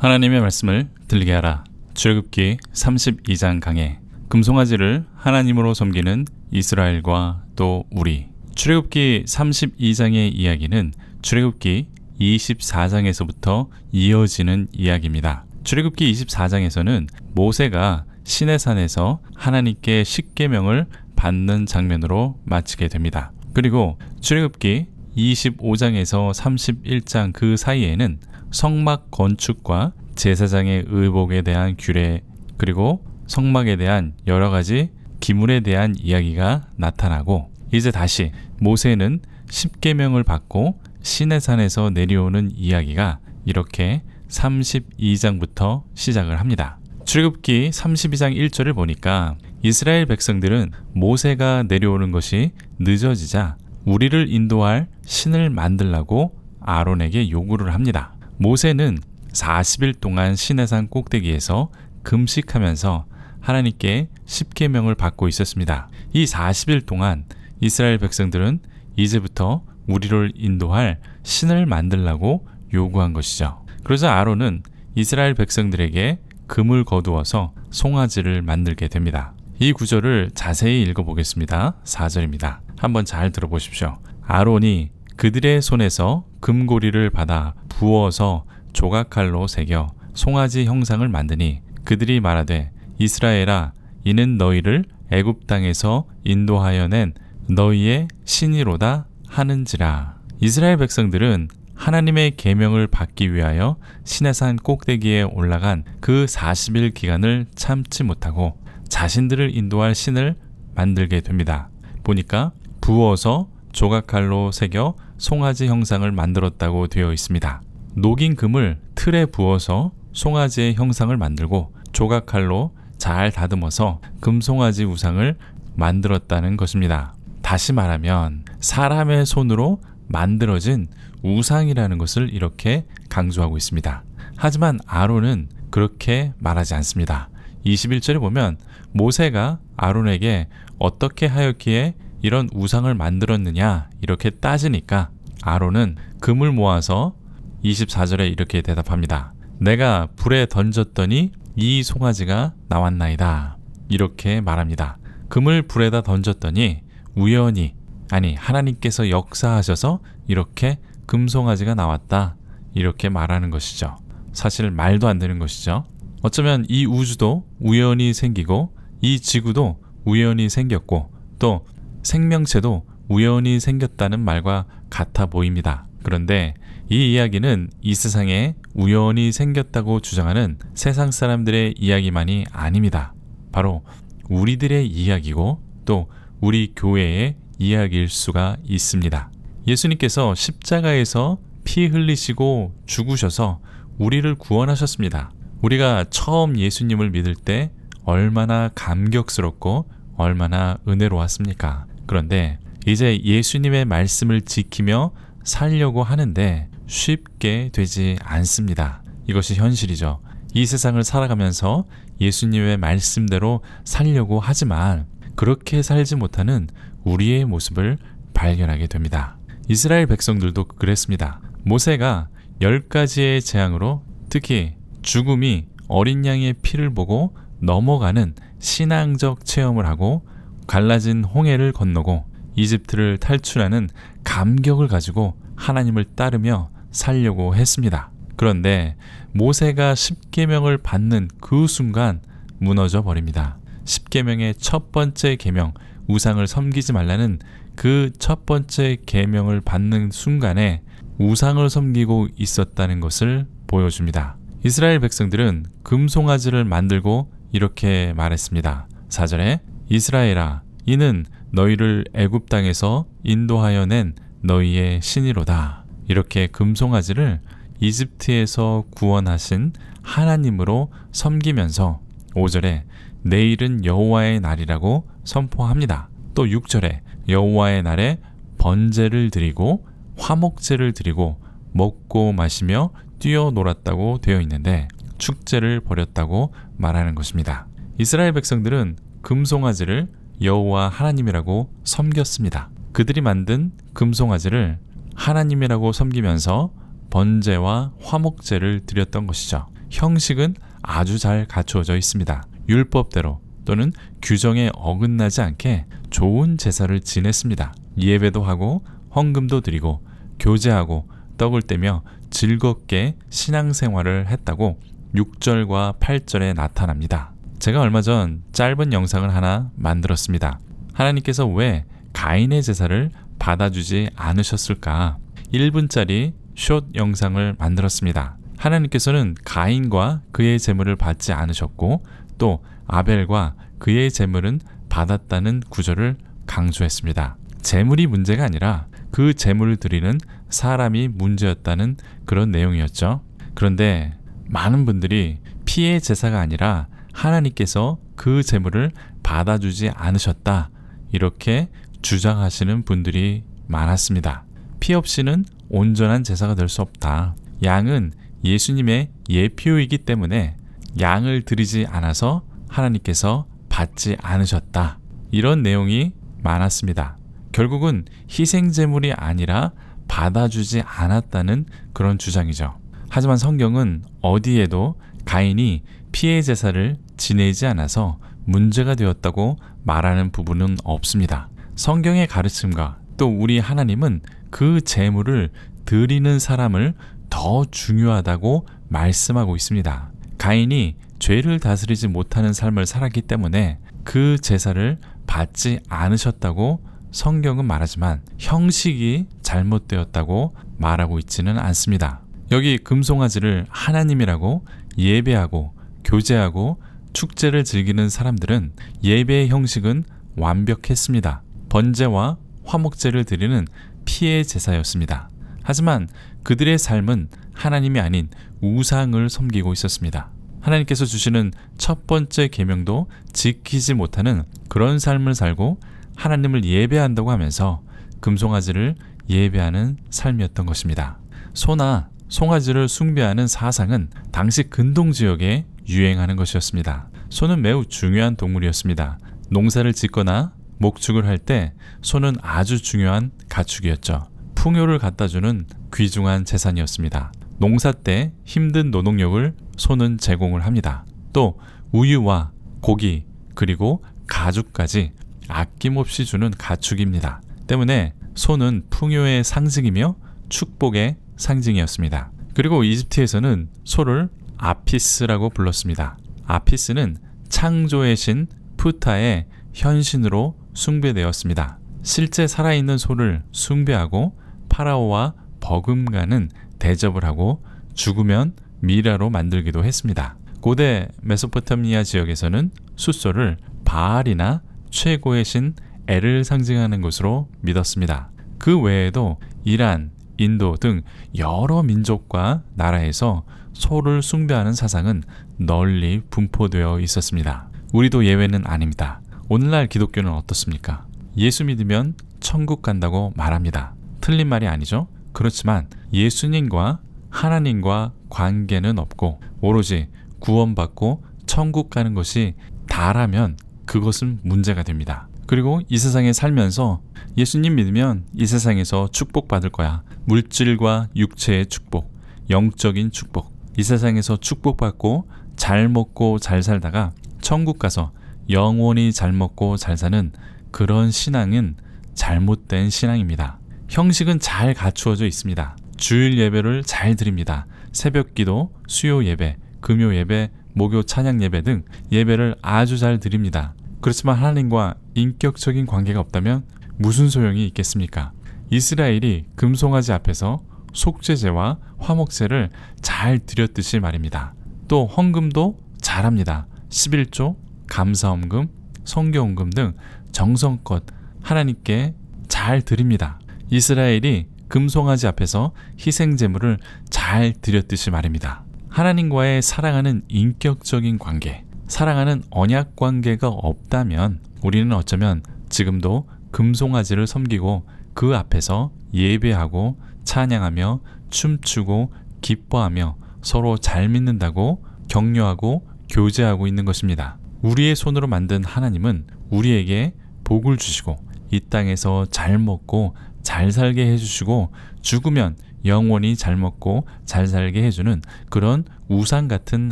하나님의 말씀을 들리게 하라. 출애굽기 32장 강해. 금송아지를 하나님으로 섬기는 이스라엘과 또 우리. 출애굽기 32장의 이야기는 출애굽기 24장에서부터 이어지는 이야기입니다. 출애굽기 24장에서는 모세가 시내산에서 하나님께 십계명을 받는 장면으로 마치게 됩니다. 그리고 출애굽기 25장에서 31장 그 사이에는 성막 건축과 제사장의 의복에 대한 규례, 그리고 성막에 대한 여러 가지 기물에 대한 이야기가 나타나고, 이제 다시 모세는 십계명을 받고 시내산에서 내려오는 이야기가 이렇게 32장부터 시작을 합니다. 출애굽기 32장 1절을 보니까 이스라엘 백성들은 모세가 내려오는 것이 늦어지자 우리를 인도할 신을 만들라고 아론에게 요구를 합니다. 모세는 40일 동안 시내산 꼭대기에서 금식하면서 하나님께 십계명을 받고 있었습니다. 이 40일 동안 이스라엘 백성들은 이제부터 우리를 인도할 신을 만들라고 요구한 것이죠. 그래서 아론은 이스라엘 백성들에게 금을 거두어서 송아지를 만들게 됩니다. 이 구절을 자세히 읽어보겠습니다. 4절입니다. 한번 잘 들어보십시오. 아론이 그들의 손에서 금고리를 받아 부어서 조각칼로 새겨 송아지 형상을 만드니 그들이 말하되 이스라엘아, 이는 너희를 애굽 땅에서 인도하여 낸 너희의 신이로다 하는지라. 이스라엘 백성들은 하나님의 계명을 받기 위하여 시내산 꼭대기에 올라간 그 40일 기간을 참지 못하고 자신들을 인도할 신을 만들게 됩니다. 보니까 부어서 조각칼로 새겨 송아지 형상을 만들었다고 되어 있습니다. 녹인 금을 틀에 부어서 송아지의 형상을 만들고 조각칼로 잘 다듬어서 금송아지 우상을 만들었다는 것입니다. 다시 말하면 사람의 손으로 만들어진 우상이라는 것을 이렇게 강조하고 있습니다. 하지만 아론은 그렇게 말하지 않습니다. 21절에 보면 모세가 아론에게 어떻게 하였기에 이런 우상을 만들었느냐 이렇게 따지니까 아론은 금을 모아서 24절에 이렇게 대답합니다. 내가 불에 던졌더니 이 송아지가 나왔나이다. 이렇게 말합니다. 금을 불에다 던졌더니 우연히, 아니 하나님께서 역사하셔서 이렇게 금송아지가 나왔다. 이렇게 말하는 것이죠. 사실 말도 안 되는 것이죠. 어쩌면 이 우주도 우연히 생기고 이 지구도 우연히 생겼고 또 생명체도 우연히 생겼다는 말과 같아 보입니다. 그런데 이 이야기는 이 세상에 우연히 생겼다고 주장하는 세상 사람들의 이야기만이 아닙니다. 바로 우리들의 이야기고 또 우리 교회의 이야기일 수가 있습니다. 예수님께서 십자가에서 피 흘리시고 죽으셔서 우리를 구원하셨습니다. 우리가 처음 예수님을 믿을 때 얼마나 감격스럽고 얼마나 은혜로웠습니까? 그런데 이제 예수님의 말씀을 지키며 살려고 하는데 쉽게 되지 않습니다. 이것이 현실이죠. 이 세상을 살아가면서 예수님의 말씀대로 살려고 하지만 그렇게 살지 못하는 우리의 모습을 발견하게 됩니다. 이스라엘 백성들도 그랬습니다. 모세가 10가지의 재앙으로 특히 죽음이 어린 양의 피를 보고 넘어가는 신앙적 체험을 하고 갈라진 홍해를 건너고 이집트를 탈출하는 감격을 가지고 하나님을 따르며 살려고 했습니다. 그런데 모세가 십계명을 받는 그 순간 무너져 버립니다. 십계명의 첫 번째 계명, 우상을 섬기지 말라는 그 첫 번째 계명을 받는 순간에 우상을 섬기고 있었다는 것을 보여줍니다. 이스라엘 백성들은 금송아지를 만들고 이렇게 말했습니다. 4절에 이스라엘아, 이는 너희를 애굽 땅에서 인도하여 낸 너희의 신이로다. 이렇게 금송아지를 이집트에서 구원하신 하나님으로 섬기면서 5절에 내일은 여호와의 날이라고 선포합니다. 또 6절에 여호와의 날에 번제를 드리고 화목제를 드리고 먹고 마시며 뛰어놀았다고 되어 있는데 축제를 벌였다고 말하는 것입니다. 이스라엘 백성들은 금송아지를 여호와 하나님이라고 섬겼습니다. 그들이 만든 금송아지를 하나님이라고 섬기면서 번제와 화목제를 드렸던 것이죠. 형식은 아주 잘 갖추어져 있습니다. 율법대로 또는 규정에 어긋나지 않게 좋은 제사를 지냈습니다. 예배도 하고 헌금도 드리고 교제하고 떡을 떼며 즐겁게 신앙생활을 했다고 6절과 8절에 나타납니다. 제가 얼마 전 짧은 영상을 하나 만들었습니다. 하나님께서 왜 가인의 제사를 받아주지 않으셨을까? 1분짜리 숏 영상을 만들었습니다. 하나님께서는 가인과 그의 제물을 받지 않으셨고 또 아벨과 그의 제물은 받았다는 구절을 강조했습니다. 제물이 문제가 아니라 그 제물을 드리는 사람이 문제였다는 그런 내용이었죠. 그런데 많은 분들이 피의 제사가 아니라 하나님께서 그 제물을 받아주지 않으셨다, 이렇게 주장하시는 분들이 많았습니다. 피 없이는 온전한 제사가 될 수 없다. 양은 예수님의 예표이기 때문에 양을 드리지 않아서 하나님께서 받지 않으셨다, 이런 내용이 많았습니다. 결국은 희생제물이 아니라 받아주지 않았다는 그런 주장이죠. 하지만 성경은 어디에도 가인이 피의 제사를 지내지 않아서 문제가 되었다고 말하는 부분은 없습니다. 성경의 가르침과 또 우리 하나님은 그 제물을 드리는 사람을 더 중요하다고 말씀하고 있습니다. 가인이 죄를 다스리지 못하는 삶을 살았기 때문에 그 제사를 받지 않으셨다고 성경은 말하지만 형식이 잘못되었다고 말하고 있지는 않습니다. 여기 금송아지를 하나님이라고 예배하고 교제하고 축제를 즐기는 사람들은 예배의 형식은 완벽했습니다. 번제와 화목제를 드리는 피의 제사였습니다. 하지만 그들의 삶은 하나님이 아닌 우상을 섬기고 있었습니다. 하나님께서 주시는 첫 번째 계명도 지키지 못하는 그런 삶을 살고 하나님을 예배한다고 하면서 금송아지를 예배하는 삶이었던 것입니다. 소나 송아지를 숭배하는 사상은 당시 근동 지역에 유행하는 것이었습니다. 소는 매우 중요한 동물이었습니다. 농사를 짓거나 목축을 할 때 소는 아주 중요한 가축이었죠. 풍요를 갖다주는 귀중한 재산이었습니다. 농사 때 힘든 노동력을 소는 제공을 합니다. 또 우유와 고기 그리고 가죽까지 아낌없이 주는 가축입니다. 때문에 소는 풍요의 상징이며 축복의 상징이었습니다. 그리고 이집트에서는 소를 아피스라고 불렀습니다. 아피스는 창조의 신 푸타의 현신으로 숭배되었습니다. 실제 살아있는 소를 숭배하고 파라오와 버금가는 대접을 하고 죽으면 미라로 만들기도 했습니다. 고대 메소포타미아 지역에서는 숫소를 바알이나 최고의 신 엘을 상징하는 것으로 믿었습니다. 그 외에도 이란, 인도 등 여러 민족과 나라에서 소를 숭배하는 사상은 널리 분포되어 있었습니다. 우리도 예외는 아닙니다. 오늘날 기독교는 어떻습니까? 예수 믿으면 천국 간다고 말합니다. 틀린 말이 아니죠? 그렇지만 예수님과 하나님과 관계는 없고 오로지 구원받고 천국 가는 것이 다라면 그것은 문제가 됩니다. 그리고 이 세상에 살면서 예수님 믿으면 이 세상에서 축복받을 거야. 물질과 육체의 축복, 영적인 축복. 이 세상에서 축복받고 잘 먹고 잘 살다가 천국 가서 영원히 잘 먹고 잘 사는 그런 신앙은 잘못된 신앙입니다. 형식은 잘 갖추어져 있습니다. 주일 예배를 잘 드립니다. 새벽기도, 수요 예배, 금요 예배, 목요 찬양 예배 등 예배를 아주 잘 드립니다. 그렇지만 하나님과 인격적인 관계가 없다면 무슨 소용이 있겠습니까? 이스라엘이 금송아지 앞에서 속죄제와 화목제를 잘 드렸듯이 말입니다. 또 헌금도 잘합니다. 11조, 감사헌금, 성경헌금 등 정성껏 하나님께 잘 드립니다. 이스라엘이 금송아지 앞에서 희생제물을 잘 드렸듯이 말입니다. 하나님과의 사랑하는 인격적인 관계, 사랑하는 언약 관계가 없다면 우리는 어쩌면 지금도 금송아지를 섬기고 그 앞에서 예배하고 찬양하며 춤추고 기뻐하며 서로 잘 믿는다고 격려하고 교제하고 있는 것입니다. 우리의 손으로 만든 하나님은 우리에게 복을 주시고 이 땅에서 잘 먹고 잘 살게 해주시고 죽으면 영원히 잘 먹고 잘 살게 해주는 그런 우상 같은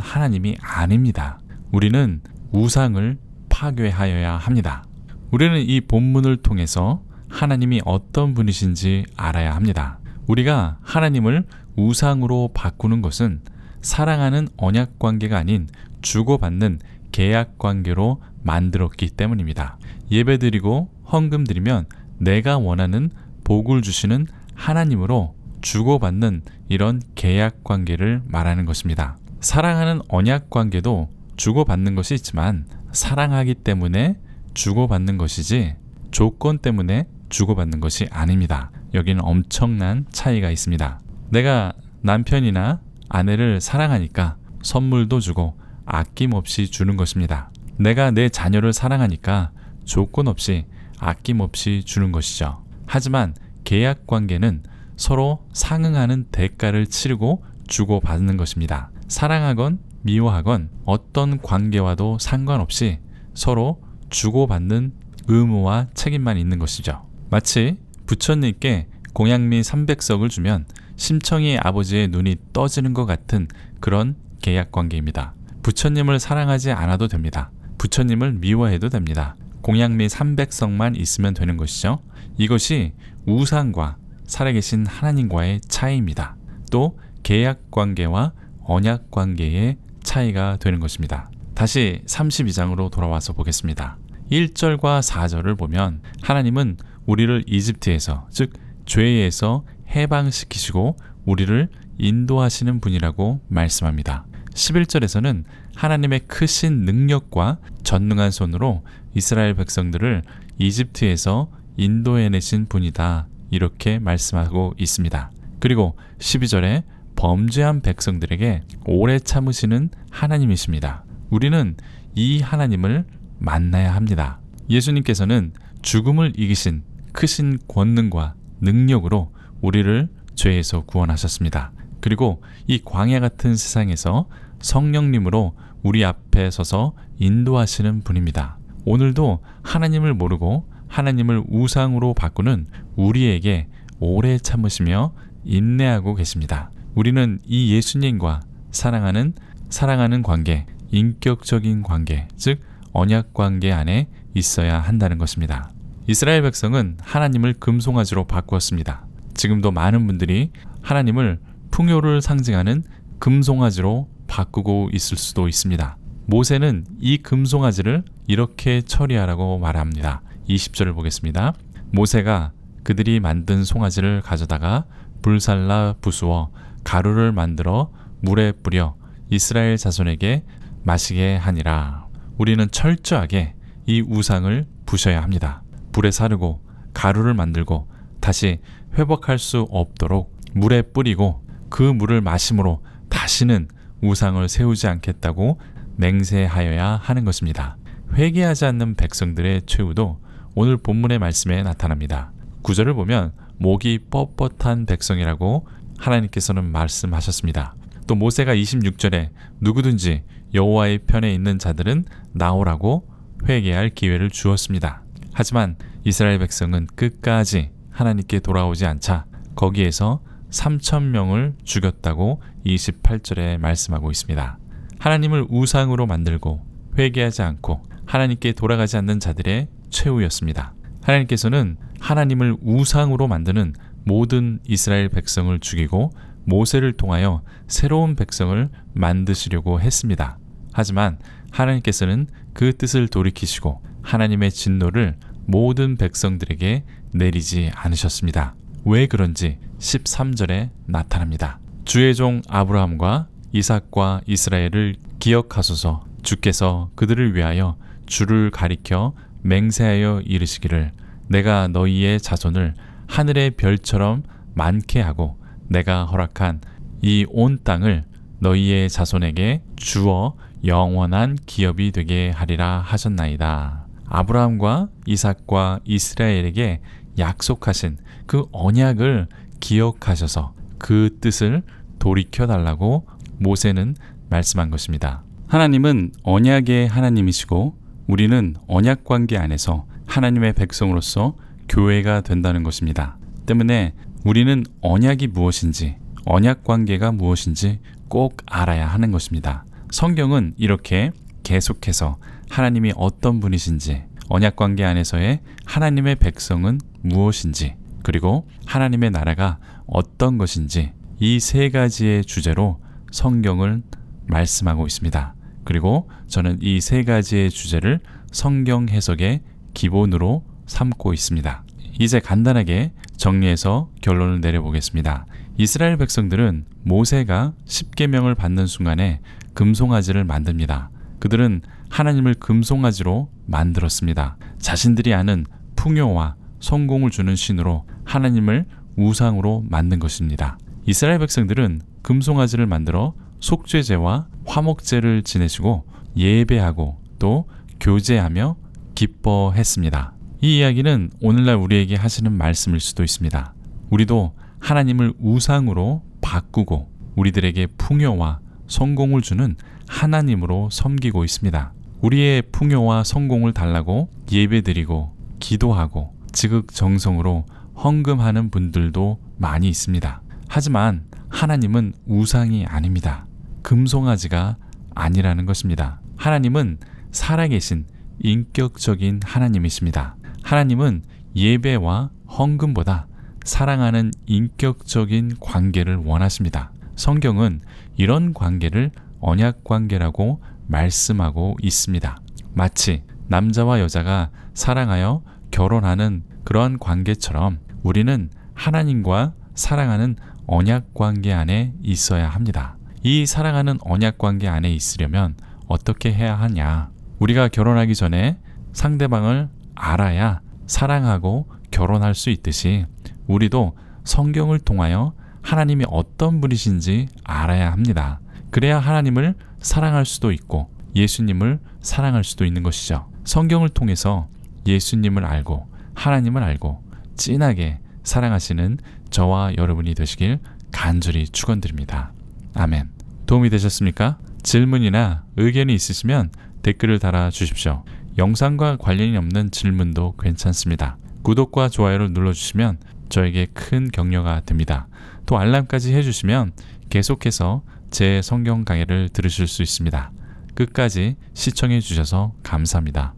하나님이 아닙니다. 우리는 우상을 파괴하여야 합니다. 우리는 이 본문을 통해서 하나님이 어떤 분이신지 알아야 합니다. 우리가 하나님을 우상으로 바꾸는 것은 사랑하는 언약 관계가 아닌 주고받는 계약 관계로 만들었기 때문입니다. 예배드리고 헌금 드리면 내가 원하는 복을 주시는 하나님으로 주고받는 이런 계약 관계를 말하는 것입니다. 사랑하는 언약 관계도 주고받는 것이 있지만 사랑하기 때문에 주고받는 것이지 조건 때문에 주고받는 것이 아닙니다. 여기는 엄청난 차이가 있습니다. 내가 남편이나 아내를 사랑하니까 선물도 주고 아낌없이 주는 것입니다. 내가 내 자녀를 사랑하니까 조건 없이 아낌없이 주는 것이죠. 하지만 계약 관계는 서로 상응하는 대가를 치르고 주고받는 것입니다. 사랑하건 미워하건 어떤 관계와도 상관없이 서로 주고받는 의무와 책임만 있는 것이죠. 마치 부처님께 공양미 300석을 주면 심청이 아버지의 눈이 떠지는 것 같은 그런 계약 관계입니다. 부처님을 사랑하지 않아도 됩니다. 부처님을 미워해도 됩니다. 공양미 300석만 있으면 되는 것이죠. 이것이 우상과 살아계신 하나님과의 차이입니다. 또 계약 관계와 언약 관계의 차이가 되는 것입니다. 다시 32장으로 돌아와서 보겠습니다. 1절과 4절을 보면 하나님은 우리를 이집트에서 즉 죄에서 해방시키시고 우리를 인도하시는 분이라고 말씀합니다. 11절에서는 하나님의 크신 능력과 전능한 손으로 이스라엘 백성들을 이집트에서 인도해내신 분이다 이렇게 말씀하고 있습니다. 그리고 12절에 범죄한 백성들에게 오래 참으시는 하나님이십니다. 우리는 이 하나님을 만나야 합니다. 예수님께서는 죽음을 이기신 크신 권능과 능력으로 우리를 죄에서 구원하셨습니다. 그리고 이 광야 같은 세상에서 성령님으로 우리 앞에 서서 인도하시는 분입니다. 오늘도 하나님을 모르고 하나님을 우상으로 바꾸는 우리에게 오래 참으시며 인내하고 계십니다. 우리는 이 예수님과 사랑하는 관계, 인격적인 관계, 즉 언약 관계 안에 있어야 한다는 것입니다. 이스라엘 백성은 하나님을 금송아지로 바꾸었습니다. 지금도 많은 분들이 하나님을 풍요를 상징하는 금송아지로 바꾸고 있을 수도 있습니다. 모세는 이 금송아지를 이렇게 처리하라고 말합니다. 20절을 보겠습니다. 모세가 그들이 만든 송아지를 가져다가 불살라 부수어 가루를 만들어 물에 뿌려 이스라엘 자손에게 마시게 하니라. 우리는 철저하게 이 우상을 부셔야 합니다. 불에 사르고 가루를 만들고 다시 회복할 수 없도록 물에 뿌리고 그 물을 마심으로 다시는 우상을 세우지 않겠다고 맹세하여야 하는 것입니다. 회개하지 않는 백성들의 최후도 오늘 본문의 말씀에 나타납니다. 9절을 보면 목이 뻣뻣한 백성이라고 하나님께서는 말씀하셨습니다. 또 모세가 26절에 누구든지 여호와의 편에 있는 자들은 나오라고 회개할 기회를 주었습니다. 하지만 이스라엘 백성은 끝까지 하나님께 돌아오지 않자 거기에서 3,000명을 죽였다고 28절에 말씀하고 있습니다. 하나님을 우상으로 만들고 회개하지 않고 하나님께 돌아가지 않는 자들의 최후였습니다. 하나님께서는 하나님을 우상으로 만드는 모든 이스라엘 백성을 죽이고 모세를 통하여 새로운 백성을 만드시려고 했습니다. 하지만 하나님께서는 그 뜻을 돌이키시고 하나님의 진노를 모든 백성들에게 내리지 않으셨습니다. 왜 그런지 13절에 나타납니다. 주의 종 아브라함과 이삭과 이스라엘을 기억하소서. 주께서 그들을 위하여 주를 가리켜 맹세하여 이르시기를 내가 너희의 자손을 하늘의 별처럼 많게 하고 내가 허락한 이 온 땅을 너희의 자손에게 주어 영원한 기업이 되게 하리라 하셨나이다. 아브라함과 이삭과 이스라엘에게 약속하신 그 언약을 기억하셔서 그 뜻을 돌이켜달라고 모세는 말씀한 것입니다. 하나님은 언약의 하나님이시고 우리는 언약 관계 안에서 하나님의 백성으로서 교회가 된다는 것입니다. 때문에 우리는 언약이 무엇인지, 언약 관계가 무엇인지 꼭 알아야 하는 것입니다. 성경은 이렇게 계속해서 하나님이 어떤 분이신지, 언약 관계 안에서의 하나님의 백성은 무엇인지, 그리고 하나님의 나라가 어떤 것인지 이 세 가지의 주제로 성경을 말씀하고 있습니다. 그리고 저는 이 세 가지의 주제를 성경 해석의 기본으로 삼고 있습니다. 이제 간단하게 정리해서 결론을 내려보겠습니다. 이스라엘 백성들은 모세가 십계명을 받는 순간에 금송아지를 만듭니다. 그들은 하나님을 금송아지로 만들었습니다. 자신들이 아는 풍요와 성공을 주는 신으로 하나님을 우상으로 만든 것입니다. 이스라엘 백성들은 금송아지를 만들어 속죄제와 화목제를 지내시고 예배하고 또 교제하며 기뻐했습니다. 이 이야기는 오늘날 우리에게 하시는 말씀일 수도 있습니다. 우리도 하나님을 우상으로 바꾸고 우리들에게 풍요와 성공을 주는 하나님으로 섬기고 있습니다. 우리의 풍요와 성공을 달라고 예배드리고 기도하고 지극정성으로 헌금하는 분들도 많이 있습니다. 하지만 하나님은 우상이 아닙니다. 금송아지가 아니라는 것입니다. 하나님은 살아계신 인격적인 하나님이십니다. 하나님은 예배와 헌금보다 사랑하는 인격적인 관계를 원하십니다. 성경은 이런 관계를 언약 관계라고 말씀하고 있습니다. 마치 남자와 여자가 사랑하여 결혼하는 그러한 관계처럼 우리는 하나님과 사랑하는 언약 관계 안에 있어야 합니다. 이 사랑하는 언약 관계 안에 있으려면 어떻게 해야 하냐? 우리가 결혼하기 전에 상대방을 알아야 사랑하고 결혼할 수 있듯이 우리도 성경을 통하여 하나님이 어떤 분이신지 알아야 합니다. 그래야 하나님을 사랑할 수도 있고 예수님을 사랑할 수도 있는 것이죠. 성경을 통해서 예수님을 알고 하나님을 알고 진하게 사랑하시는 저와 여러분이 되시길 간절히 축원드립니다. 아멘. 도움이 되셨습니까? 질문이나 의견이 있으시면 댓글을 달아주십시오. 영상과 관련이 없는 질문도 괜찮습니다. 구독과 좋아요를 눌러주시면 저에게 큰 격려가 됩니다. 또 알람까지 해주시면 계속해서 제 성경 강해를 들으실 수 있습니다. 끝까지 시청해 주셔서 감사합니다.